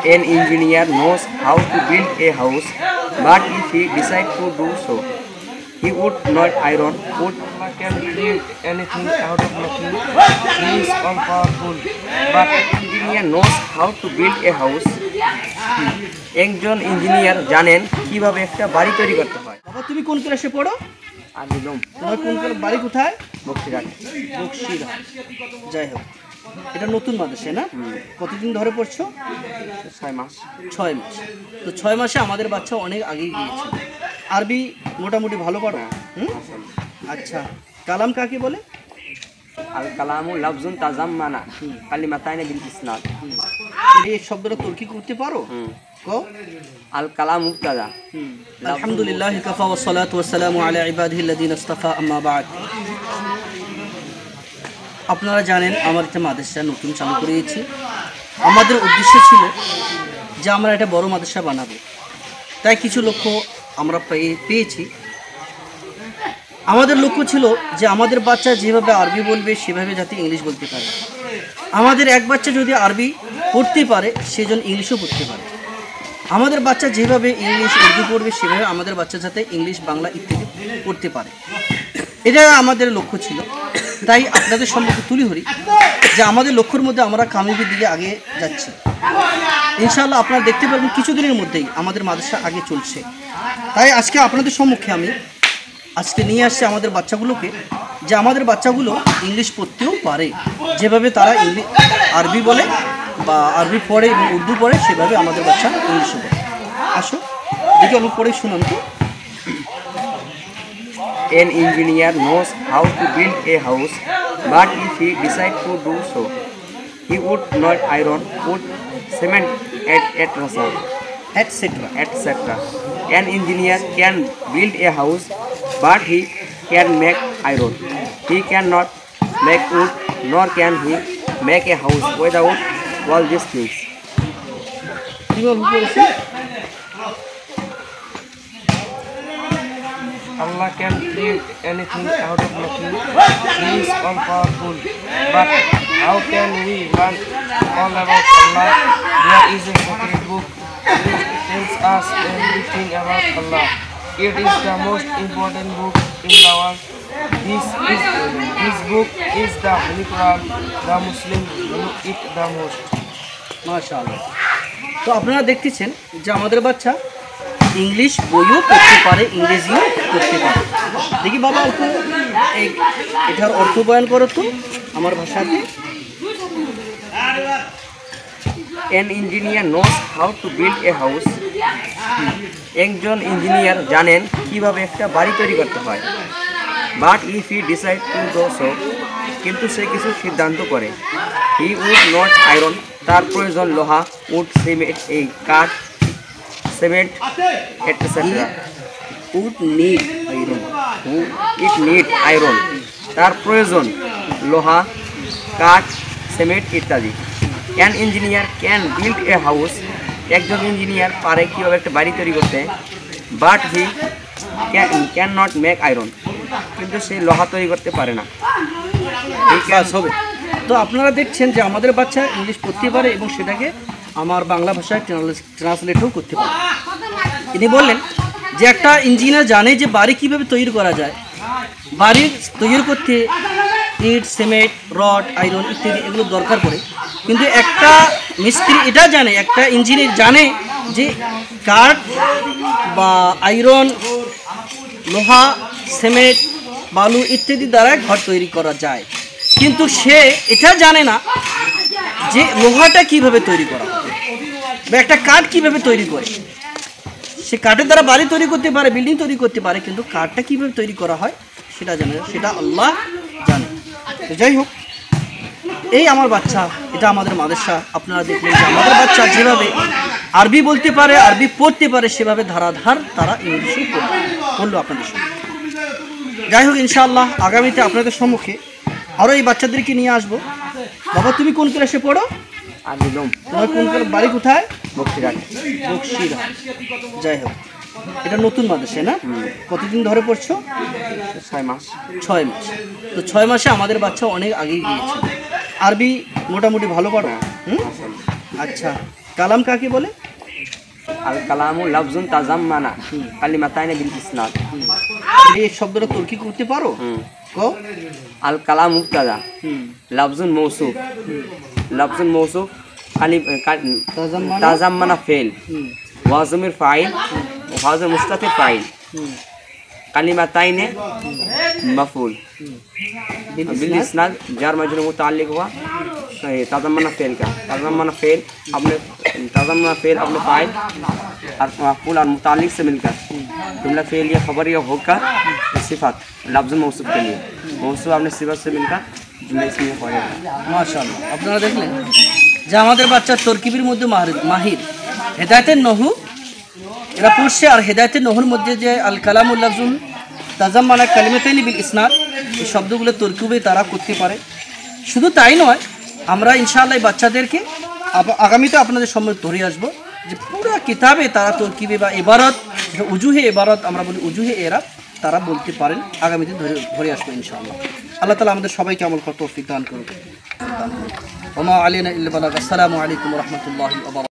An engineer knows how to build a house, but if he decides to do so, he would not iron wood. Allah can create anything out of nothing. He is all powerful. But an engineer knows how to build a house. একজন engineer জানেন কিভাবে একটা বাড়ি তৈরি করতে হয়। বাবা তুমি কোন ক্লাসে পড়ো? আদিলম তোমার কোন বাড়ি কোথায়? বক্সিরহাট। বক্সিরহাট। যাই হোক, এটা নতুন মাদ্রাসা না? কতদিন ধরে পড়ছো? 6 মাস। 6 মাস। তো 6 মাসে আমাদের বাচ্চা অনেক আগেই গিয়েছে। আরবি মোটামুটি ভালো পড়ো? আচ্ছা, কালাম কাকে বলে? আল কালামু লাফজুন তাজাম্মানা কালিমাতাইনি বিল ইসনাদ। এই শব্দটা তর্কি করতে পারো? কও। আল কালাম মুবতাদা। আলহামদুলিল্লাহ কাফা ওয়া সালাতু ওয়া সালামু আলা ইবাদিহিল্লাযিনা ইসতাফা আম্মা বা'দ। আপনারা জানেন আমার একটা মাদ্রাসা নতুন চালু করেছি। আমাদের উদ্দেশ্য ছিল যে আমরা একটা বড় মাদ্রাসা বানাবো, তাই কিছু লক্ষ্য আমরা পেয়েছি। আমাদের লক্ষ্য ছিল যে আমাদের বাচ্চা যেভাবে আরবি বলবে সেভাবে যাতে ইংলিশ বলতে পারে। আমাদের এক বাচ্চা যদি আরবি পড়তে পারে সেজন ইংলিশও পড়তে পারে। আমাদের বাচ্চা যেভাবে ইংলিশ উর্দু পড়বে সেভাবে আমাদের বাচ্চা যাতে ইংলিশ বাংলা ইত্যাদি পড়তে পারে, এটা আমাদের লক্ষ্য ছিল। তাই আপনাদের সম্মুখে তুলে ধরি যে আমাদের লক্ষ্যের মধ্যে আমরা কামিয়াবির দিকে আগে যাচ্ছি। ইনশাআল্লাহ আপনারা দেখতে পারবেন কিছুদিনের মধ্যেই আমাদের মাদ্রাসা আগে চলছে। তাই আজকে আপনাদের সম্মুখে আমি আজকে নিয়ে আসছি আমাদের বাচ্চাগুলোকে, যে আমাদের বাচ্চাগুলো ইংলিশ পড়তেও পারে, যেভাবে তারা আরবি বলে বা আরবি পড়ে এবং উর্দু পড়ে সেভাবে আমাদের বাচ্চা ইংলিশও পড়ে। আসো দেখি আমি পড়ে শুনান তো। An engineer knows how to build a house, but if he decides to do so, he would not iron wood, cement, etc. An engineer can build a house, but he can make iron. He cannot make wood, nor can he make a house without all these things. Allah can create anything out of nothing. He is all powerful. But how can we learn all about Allah? There is a sacred book which tells us everything about Allah. It is the most important book in the world. This book is the Holy Quran. The Muslims read it the most. মাশাআল্লাহ। তো আপনারা দেখতেছেন যে আমাদের বাচ্চা English বইও পড়তে পারে, ইংরেজিও পড়তে পারে। দেখি বাবা অল্প এটার অর্থ বয়ান করো তো আমার ভাষাতে। An engineer knows how to build a house. একজন ইঞ্জিনিয়ার জানেন কিভাবে একটা বাড়ি তৈরি করতে হয়। But if he decide to do so, কিন্তু সে কিছু সিদ্ধান্ত করে। হি উড নট আয়রন, তার প্রয়োজন লোহা, উড, সিমেন্ট, এই কাঠ, cement, etcetera. Wood need iron, it need iron, তার প্রয়োজন লোহা, কাঠ, সিমেন্ট ইত্যাদি। An engineer can build a house, একজন ইঞ্জিনিয়ার পারে কীভাবে একটা বাড়ি তৈরি করতে। But he can not make iron, কিন্তু সে লোহা তৈরি করতে পারে না। হবে। তো আপনারা দেখছেন যে আমাদের বাচ্চা ইংলিশ পড়তে পারে এবং সেটাকে আমার বাংলা ভাষায় ট্রান্সলেটও করতে পারে। তিনি বললেন যে একটা ইঞ্জিনিয়ার জানে যে বাড়ি কীভাবে তৈরি করা যায়। বাড়ি তৈরি করতে ইট, সিমেন্ট, রড, আয়রন ইত্যাদি এগুলো দরকার পড়ে, কিন্তু একটা মিস্ত্রি এটা জানে, একটা ইঞ্জিনিয়ার জানে যে কাঠ বা আয়রন, লোহা, সিমেন্ট, বালু ইত্যাদি দ্বারা ঘর তৈরি করা যায়, কিন্তু সে এটা জানে না যে লোহাটা কিভাবে তৈরি করা হয় বা একটা কাঠ কিভাবে তৈরি করে। সে কাঠের দ্বারা বাড়ি তৈরি করতে পারে, বিল্ডিং তৈরি করতে পারে, কিন্তু কাঠটা কিভাবে তৈরি করা হয় সেটা জানে না, সেটা আল্লাহ জানে। তো যাই হোক, এই আমার বাচ্চা, এটা আমাদের মাদ্রাসা। আপনারা দেখলেন যে আমাদের বাচ্চা যেভাবে আরবি বলতে পারে, আরবি পড়তে পারে, সেভাবে ধারাধার তারা ইংলিশও পড়লো আপনাদের সঙ্গে। যাই হোক, ইনশাআল্লাহ আগামীতে আপনাদের সম্মুখে আরও এই বাচ্চাদেরকে নিয়ে আসবো। বাবা তুমি কোন ক্লাসে পড়ো? আদিলম। তোমার কোন বাড়ি কোথায়? বক্সিরহাট। বক্সিরহাট। যাই হোক, এটা নতুন মাদ্রাসা না? কতদিন ধরে পড়ছো? 6 মাস। 6 মাস। তো 6 মাসে আমাদের বাচ্চা অনেক আগেই গিয়েছে। আরবি মোটামুটি ভালো পড়ো? আচ্ছা, কালাম কাকে বলে? আল কালামু লাফজুন তাজাম্মানা কালিমাতাইনি বিল ইসনাদ। এই শব্দটা তর্কি করতে পারো? কও। আল কালাম মুবতাদা, লাফজুন মৌসুফ, লাফজুন মৌসুফ তাজাম্মানা ফেল, ওয়াজমের ফাইল, ওয়াজম মুস্তাতির ফাইল, কালিমাতাইনি মাফউল, बिल इस्नाद जार मजरूर मुताल्लिक हुआ तज़म्मना फ़ेल का, तज़म्मना फ़ेल अपने फ़ाइल और मफ़ऊल और मुताल्लिक से मिलकर जुमला फ़ेल या ख़बर या होकर सिफ़त लफ्ज़ मौसूफ़ के लिए मौसूफ़ अपने सिफ़त से मिलकर जुमला इसमें हो जाएगा। মাশাআল্লাহ, আপনারা দেখলেন যে আমাদের বাচ্চা তরকিবের মধ্যে মাহির। হেদায়েতের নহু এরা পড়ছে, আর হেদায়েতের নহুর মধ্যে যে আল কালামুল লাফজুন তাজাম্মানা কালিমাতাইনি বিল ইসনাদ এই শব্দগুলো তরকিবে তারা করতে পারে। শুধু তাই নয়, আমরা ইনশাআল্লাহ বাচ্চাদেরকে আগামীতে আপনাদের সামনে ধরে আসবো যে পুরো কিতাবে তারা তরকিবে বা ইবারত, উজুহে ইবারত আমরা বলি উজুহে এরাব, তারা বলতে পারেন। আগামীতে ধরে আসবো ইনশাআল্লাহ। আল্লাহ তাআলা আমাদের সবাইকে আমল করার তৌফিক দান করুন। ওমা আলাইনা ইল্লা বালাগ। আসসালামু আলাইকুম ওয়া রাহমাতুল্লাহি ওয়া বারাকাতুহু।